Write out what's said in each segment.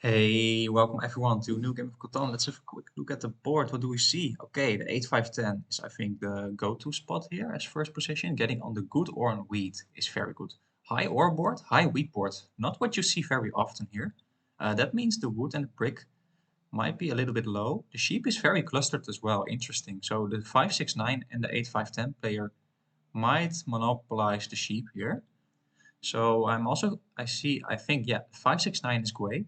Hey, welcome everyone to a new game of Catan. Let's have a quick look at the board. What do we see? Okay, the 8-5-10 is, I think, the go-to spot here as first position. Getting on the good or on wheat is very good. High ore board, high wheat board. Not what you see very often here. That means the wood and the brick might be a little bit low. The sheep is very clustered as well. Interesting. So the 5-6-9 and the 8-5-10 player might monopolize the sheep here. So I think, yeah, 5-6-9 is great.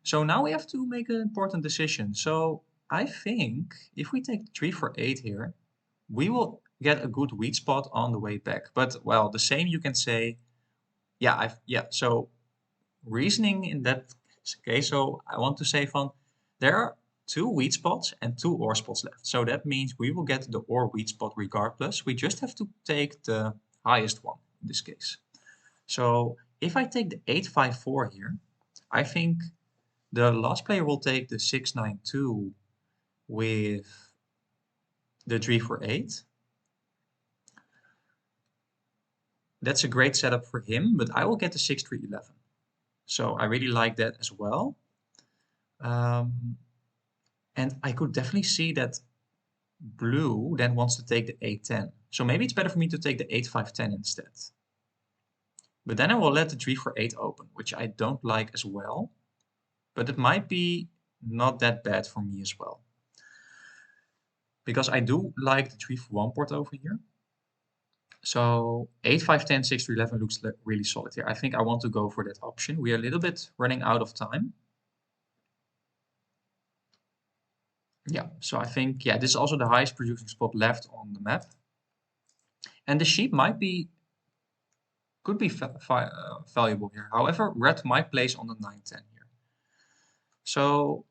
So now we have to make an important decision. So I think if we take 3-4-8 here, we will get a good weak spot on the way back. But well, the same you can say, yeah. So reasoning in that case, so I want to say there are two wheat spots and two ore spots left. So that means we will get the ore wheat spot regardless. We just have to take the highest one in this case. So if I take the 8-5-4 here, I think the last player will take the 6-9-2 with the 3-4-8. That's a great setup for him, but I will get the 6-3-11. So I really like that as well. And I could definitely see that blue then wants to take the 8-10. So maybe it's better for me to take the 8-5-10 instead. But then I will let the 3-4-8 open, which I don't like as well. But it might be not that bad for me as well. Because I do like the 3-4-1 port over here. So 8-5-10, 6-3-11 looks really solid here. I think I want to go for that option. We are a little bit running out of time. Yeah, so I think, yeah, this is also the highest producing spot left on the map. And the sheep could be valuable here. However, red might place on the 9-10 here. So,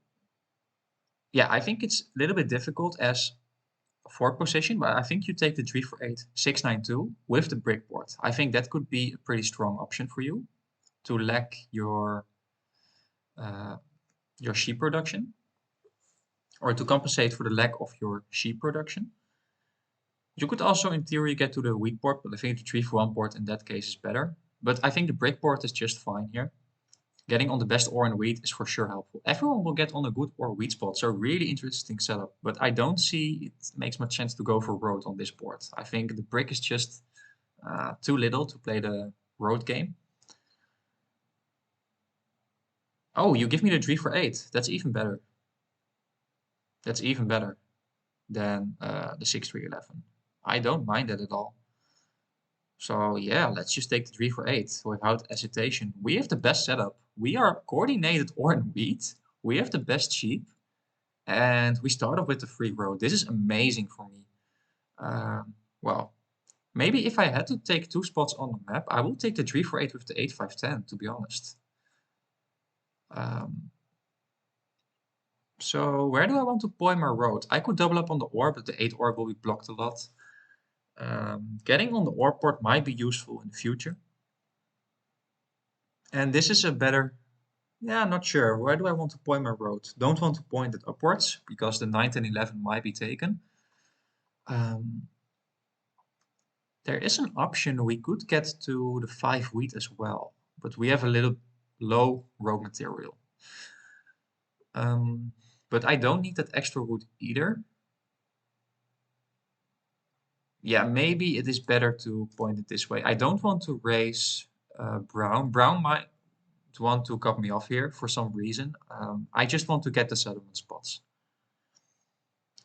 yeah, I think it's a little bit difficult as fourth position, but I think you take the 3-4-8, 6-9-2 with the brick board. I think that could be a pretty strong option for you to lack your sheep production, or to compensate for the lack of your sheep production. You could also, in theory, get to the wheat board, but I think the 3-4-1 board in that case is better. But I think the brick board is just fine here. Getting on the best ore and wheat is for sure helpful. Everyone will get on a good ore wheat spot, so really interesting setup. But I don't see it makes much sense to go for road on this board. I think the brick is just too little to play the road game. Oh, you give me the 3-4-8. That's even better. That's even better than the 6-3-11. I don't mind that at all. So yeah, let's just take the 3-4-8 without hesitation. We have the best setup. We are coordinated ore and wheat. We have the best sheep. And we start off with the free road. This is amazing for me. Well, maybe if I had to take two spots on the map, I would take the 3-4-8 with the 8-5-10, to be honest. So where do I want to point my road? I could double up on the ore, but the 8 ore will be blocked a lot. Getting on the ore port might be useful in the future. And this is a better... Yeah, I'm not sure. Where do I want to point my road? Don't want to point it upwards, because the 9, 10, 11 might be taken. There is an option we could get to the 5 wheat as well, but we have a little low road material. But I don't need that extra wood either. Yeah, maybe it is better to point it this way. I don't want to raise brown. Brown might want to cut me off here for some reason. I just want to get the settlement spots.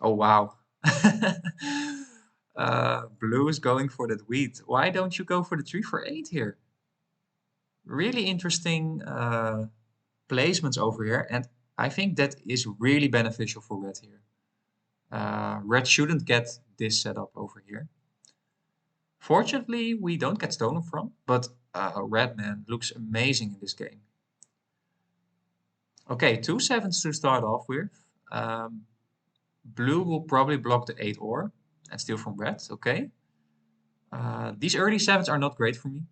Oh, wow. Blue is going for that wheat. Why don't you go for the 3-4-8 here? Really interesting placements over here, and I think that is really beneficial for red here. Red shouldn't get this setup over here. Fortunately, we don't get stolen from, but red man looks amazing in this game. Okay, 2 sevens to start off with. Blue will probably block the 8 ore and steal from red. Okay. These early sevens are not great for me,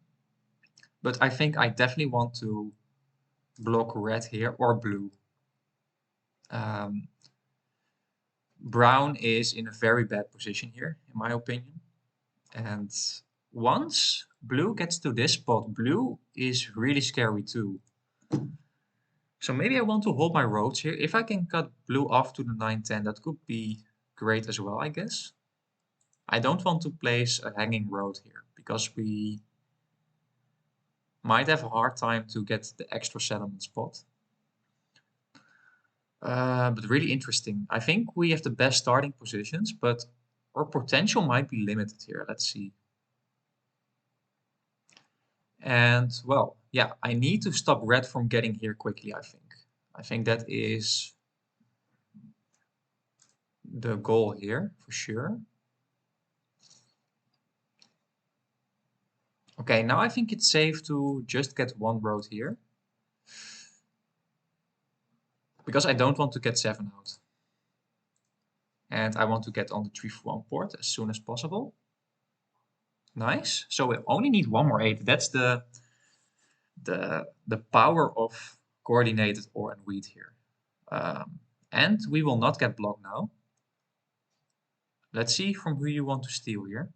but I think I definitely want to block red here or blue. Brown is in a very bad position here, in my opinion. And once blue gets to this spot, blue is really scary too. So maybe I want to hold my roads here. If I can cut blue off to the 9-10, that could be great as well, I guess. I don't want to place a hanging road here because we might have a hard time to get the extra settlement spot. But really interesting. I think we have the best starting positions, but our potential might be limited here. Let's see. And well, yeah, I need to stop red from getting here quickly, I think. I think that is the goal here for sure. Okay, now I think it's safe to just get one road here. Because I don't want to get 7 out. And I want to get on the 3-for-1 port as soon as possible. Nice. So we only need one more 8. That's the power of coordinated ore and wheat here. And we will not get blocked now. Let's see from who you want to steal here.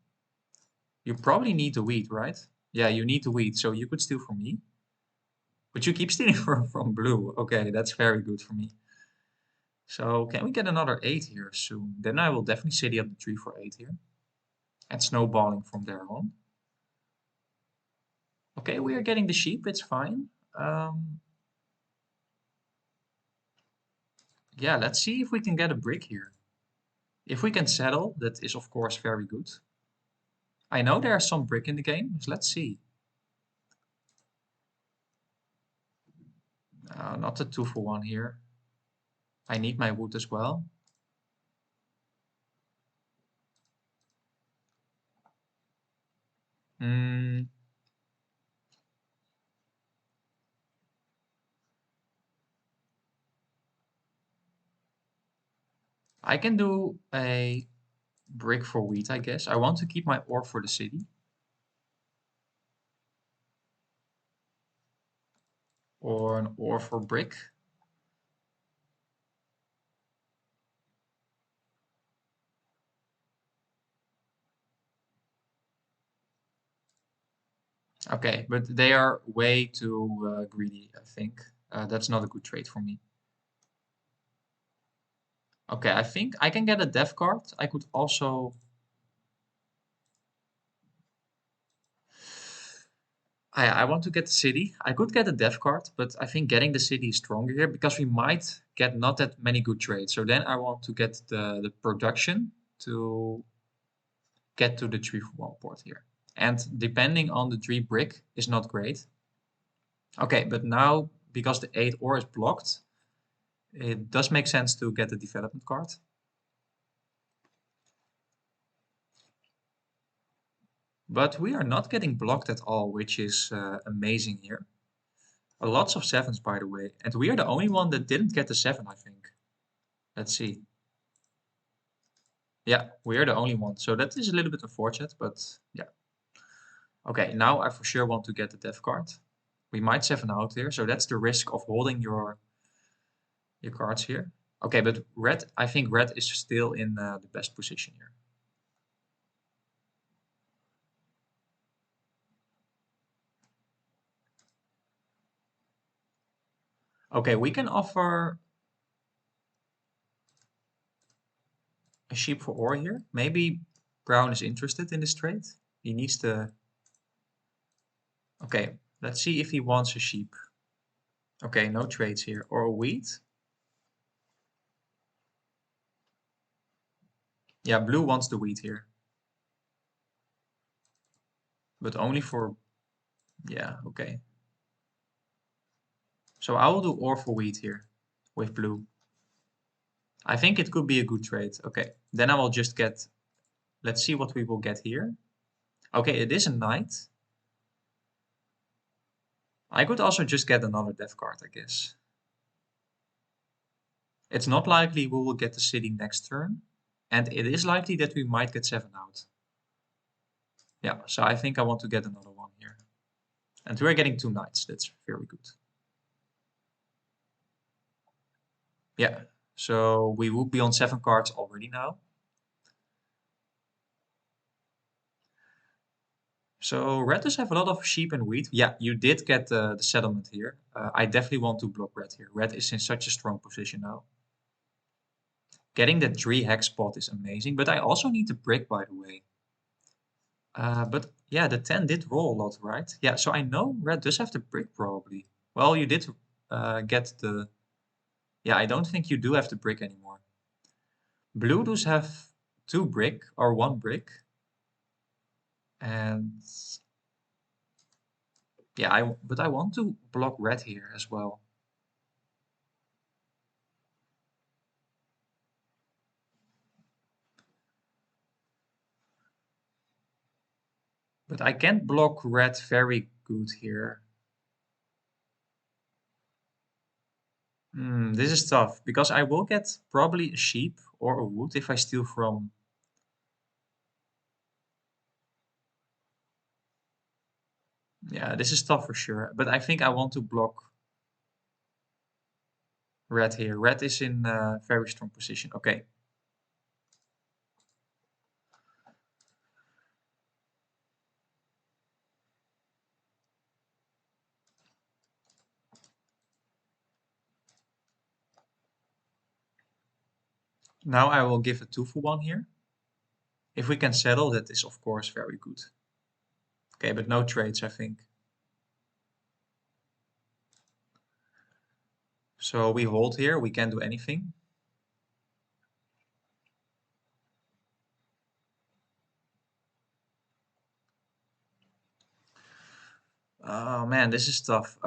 You probably need the wheat, right? Yeah, you need the wheat, so you could steal from me. But you keep stealing from blue. Okay, that's very good for me. So can we get another 8 here soon? Then I will definitely city up the 3-for-8 here. And snowballing from there on. Okay, we are getting the sheep, it's fine. Yeah, let's see if we can get a brick here. If we can settle, that is of course very good. I know there's some brick in the game, so let's see. Not the 2-for-1 here. I need my wood as well. I can do a brick for wheat, I guess. I want to keep my ore for the city. Or an ore for brick. Okay, but they are way too greedy, I think. That's not a good trade for me. Okay, I think I can get a dev card. I could also... I want to get the city. I could get a dev card, but I think getting the city is stronger here because we might get not that many good trades. So then I want to get the production to get to the 3-for-1 port here. And depending on the 3 brick is not great. Okay, but now because the 8 ore is blocked, it does make sense to get the development card. But we are not getting blocked at all, which is amazing here. Lots of 7s, by the way. And we are the only one that didn't get the 7, I think. Let's see. Yeah, we are the only one. So that is a little bit unfortunate, but yeah. Okay, now I for sure want to get the dev card. We might 7 out here, so that's the risk of holding your cards here. Okay, but red, I think red is still in the best position here. Okay, we can offer a sheep for ore here. Maybe brown is interested in this trade. He needs to... Okay, let's see if he wants a sheep. Okay, no trades here. Or a wheat. Yeah, blue wants the wheat here. But only for... Yeah, okay. So I will do ore for wheat here with blue. I think it could be a good trade. Okay, then I will just get... Let's see what we will get here. Okay, it is a knight. I could also just get another death card, I guess. It's not likely we will get the city next turn. And it is likely that we might get 7 out. Yeah, so I think I want to get another one here. And we're getting 2 knights. That's very good. Yeah, so we would be on 7 cards already now. So red does have a lot of sheep and wheat. Yeah, you did get the settlement here. I definitely want to block red here. Red is in such a strong position now. Getting that 3 hex spot is amazing, but I also need the brick, by the way. But yeah, the 10 did roll a lot, right? Yeah, so I know red does have the brick probably. Well, you did get the... Yeah, I don't think you do have the brick anymore. Blue does have 2 brick, or 1 brick. And yeah, but I want to block red here as well. But I can't block red very good here. This is tough, because I will get probably a sheep or a wood if I steal from... Yeah, this is tough for sure, but I think I want to block red here. Red is in a very strong position. Okay. Now I will give a 2 for 1 here. If we can settle, that is of course very good. Okay, but no trades, I think. So we hold here, we can't do anything. Oh man, this is tough.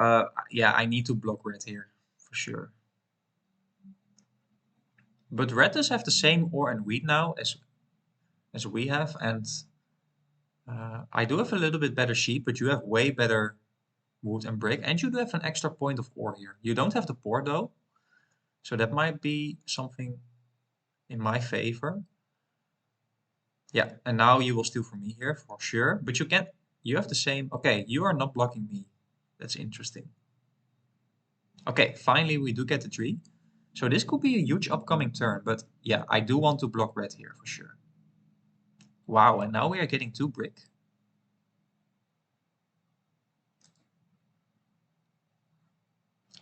Yeah, I need to block red here, for sure. But red does have the same ore and wheat now as we have, and I do have a little bit better sheep, but you have way better wood and brick, and you do have an extra point of ore here. You don't have the port though, so that might be something in my favor. Yeah, and now you will steal from me here for sure, but you can't, you have the same, okay, you are not blocking me. That's interesting. Okay, finally we do get the tree. So this could be a huge upcoming turn, but yeah, I do want to block red here for sure. Wow, and now we are getting 2 brick.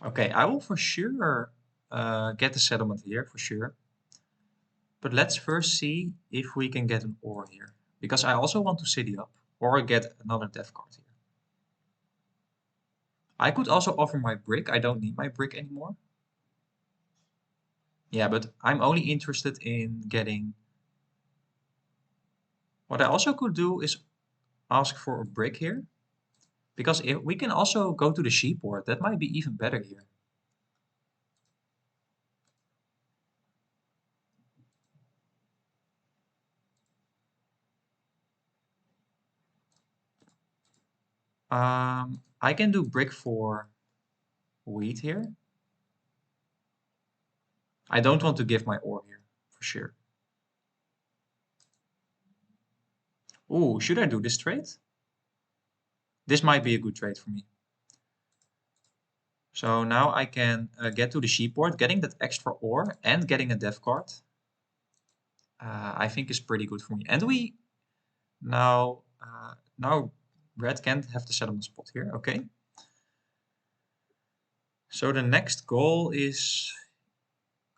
Okay, I will for sure get the settlement here, for sure. But let's first see if we can get an ore here. Because I also want to city up, or get another death card here. I could also offer my brick. I don't need my brick anymore. Yeah, but I'm only interested in getting... What I also could do is ask for a brick here. Because if we can also go to the sheep board, that might be even better here. I can do brick for wheat here. I don't want to give my ore here, for sure. Ooh, should I do this trade? This might be a good trade for me. So now I can get to the sheep board, getting that extra ore and getting a death card. I think is pretty good for me. And we now red can't have the settlement spot here. Okay. So the next goal is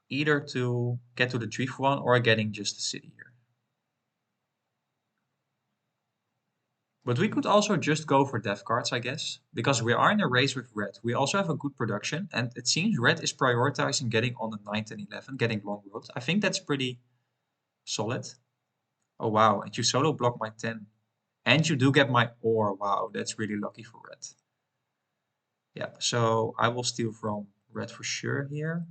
either to get to the 3 for 1 or getting just the city here. But we could also just go for death cards, I guess, because we are in a race with red. We also have a good production, and it seems red is prioritizing getting on the 9th and 11, getting long road. I think that's pretty solid. Oh wow, and you solo block my 10. And you do get my ore. Wow, that's really lucky for red. Yeah, so I will steal from red for sure here.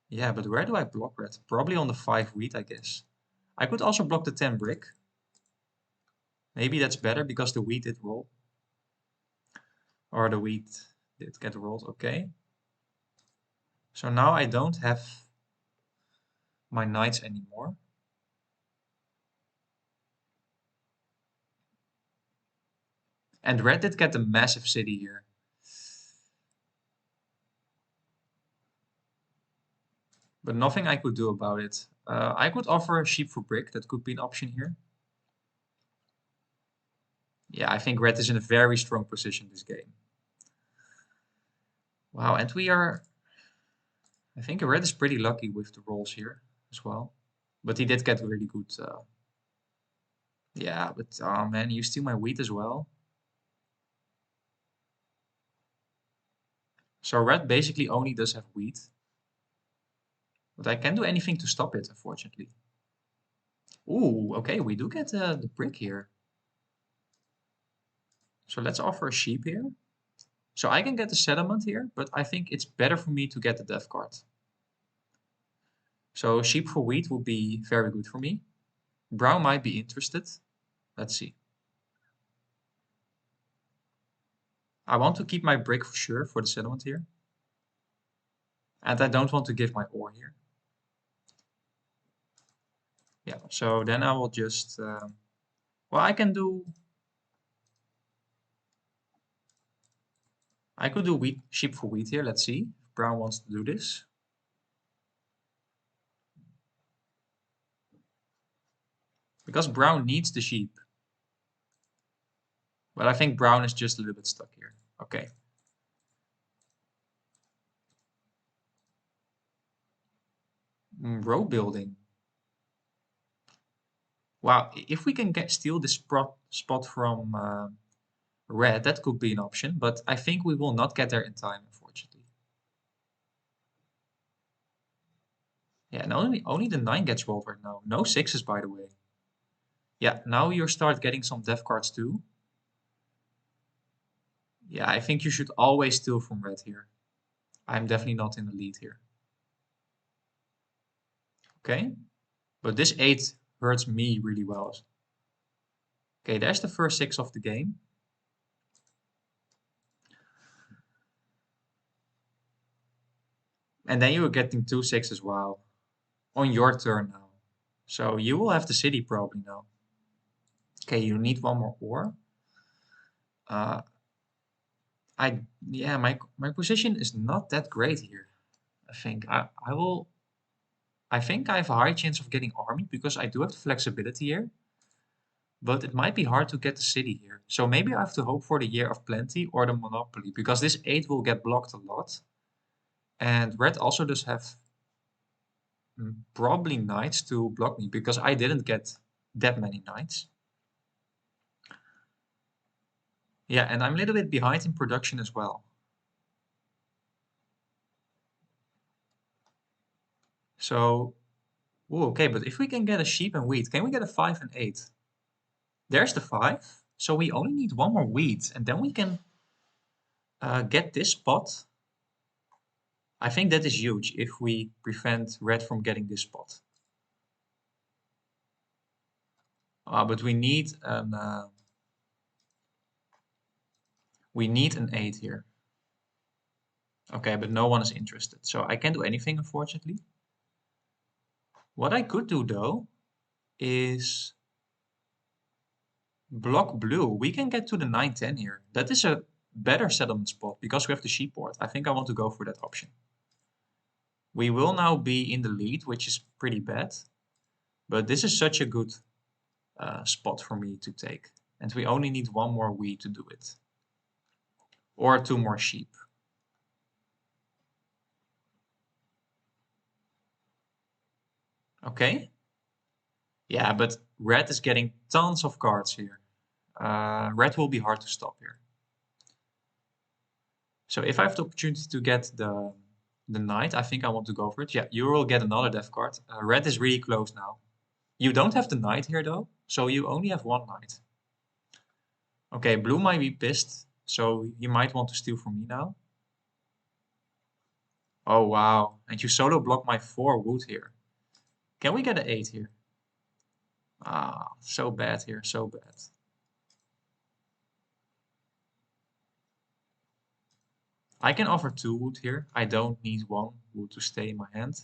Yeah, but where do I block red? Probably on the 5 wheat, I guess. I could also block the 10 brick. Maybe that's better because the wheat did roll. Or the wheat did get rolled, okay. So now I don't have my knights anymore. And red did get a massive city here. But nothing I could do about it. I could offer a sheep for brick. That could be an option here. Yeah, I think red is in a very strong position this game. Wow, and we are... I think red is pretty lucky with the rolls here as well. But he did get really good... yeah, but oh man, you steal my wheat as well. So red basically only does have wheat. But I can't do anything to stop it, unfortunately. Ooh, okay, we do get the brick here. So let's offer a sheep here. So I can get the settlement here, but I think it's better for me to get the death card. So sheep for wheat would be very good for me. Brown might be interested. Let's see. I want to keep my brick for sure for the settlement here. And I don't want to give my ore here. Yeah, so then I will just... well, I can do... I could do wheat, sheep for wheat here. Let's see if Brown wants to do this. Because Brown needs the sheep. But I think Brown is just a little bit stuck here. Okay. Row building. Wow, if we can steal this spot from red, that could be an option. But I think we will not get there in time, unfortunately. Yeah, and only the 9 gets rolled right now. No 6s, by the way. Yeah, now you start getting some death cards too. Yeah, I think you should always steal from red here. I'm definitely not in the lead here. Okay, but this 8 hurts me really well. Okay, there's the first 6 of the game. And then you are getting 2 6s, wow. On your turn now. So you will have the city probably now. Okay, you need one more ore. Uh, yeah, my position is not that great here. I think I think I have a high chance of getting army because I do have the flexibility here. But it might be hard to get the city here. So maybe I have to hope for the Year of Plenty or the Monopoly because this 8 will get blocked a lot. And red also does have probably knights to block me because I didn't get that many knights. Yeah, and I'm a little bit behind in production as well. So, ooh, okay, but if we can get a sheep and wheat, can we get a 5 and 8? There's the 5. So we only need one more wheat, and then we can get this spot. I think that is huge if we prevent red from getting this spot. But we need an 8 here. Okay, but no one is interested. So I can't do anything, unfortunately. What I could do, though, is block blue. We can get to the 9-10 here. That is a better settlement spot because we have the sheep port. I think I want to go for that option. We will now be in the lead, which is pretty bad. But this is such a good spot for me to take. And we only need one more wheat to do it. Or 2 more sheep. Okay. Yeah, but red is getting tons of cards here. Red will be hard to stop here. So if I have the opportunity to get the knight, I think I want to go for it. Yeah, you will get another death card. Red is really close now. You don't have the knight here though, so you only have 1 knight. Okay, blue might be pissed, so you might want to steal from me now. Oh wow, and you solo block my 4 wood here. Can we get an 8 here? Ah, so bad here, so bad. I can offer 2 wood here. I don't need 1 wood to stay in my hand.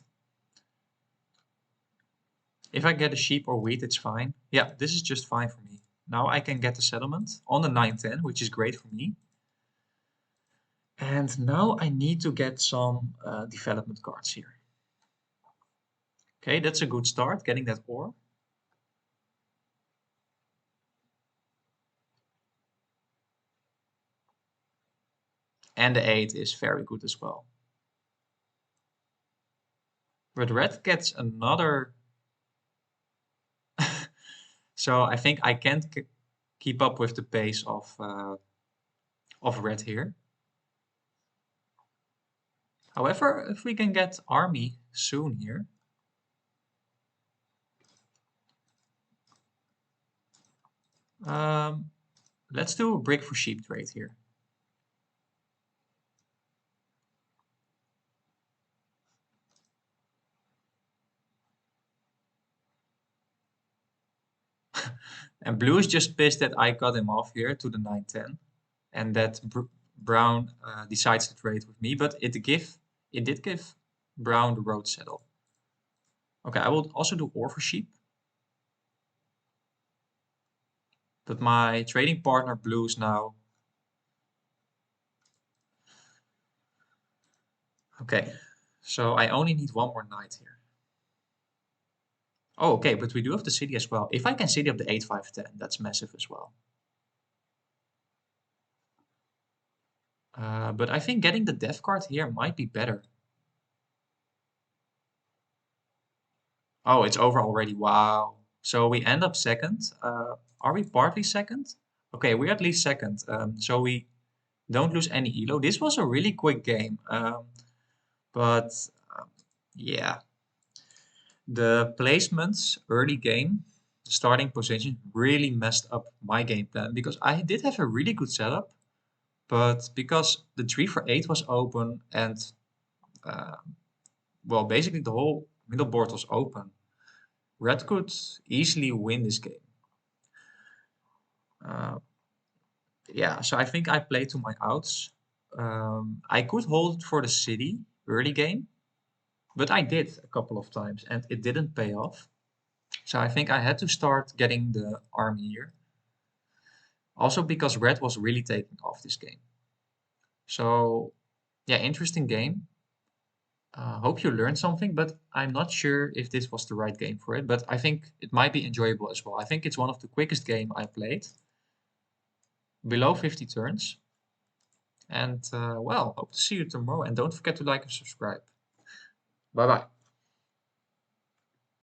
If I get a sheep or wheat, it's fine. Yeah, this is just fine for me. Now I can get the settlement on the 9-10, which is great for me. And now I need to get some development cards here. Okay, that's a good start, getting that ore. And the 8 is very good as well. But red gets another. So I think I can't keep up with the pace of red here. However, if we can get army soon here. Let's do a brick for sheep trade here. And blue is just pissed that I cut him off here to the 9-10, and that brown decides to trade with me. But it did give brown the road saddle. Okay, I will also do ore for sheep. But my trading partner blues now. Okay, so I only need one more knight here. Oh, okay, but we do have the city as well. If I can city up the 8-5-10, that's massive as well. But I think getting the death card here might be better. Oh, it's over already. Wow. So we end up second. Are we partly second? Okay, we're at least second. So we don't lose any elo. This was a really quick game. But yeah, the placements early game, the starting position really messed up my game plan because I did have a really good setup, but because the 3 for 8 was open and uh, well, basically the whole middle board was open. Red could easily win this game. Uh, yeah, so I think I played to my outs. I could hold it for the city early game, but I did a couple of times and it didn't pay off. So I think I had to start getting the army here. Also because red was really taking off this game. So yeah, interesting game. Hope you learned something, but I'm not sure if this was the right game for it. But I think it might be enjoyable as well. I think it's one of the quickest game I played. Below 50 turns. And well, hope to see you tomorrow. And don't forget to like and subscribe. Bye bye.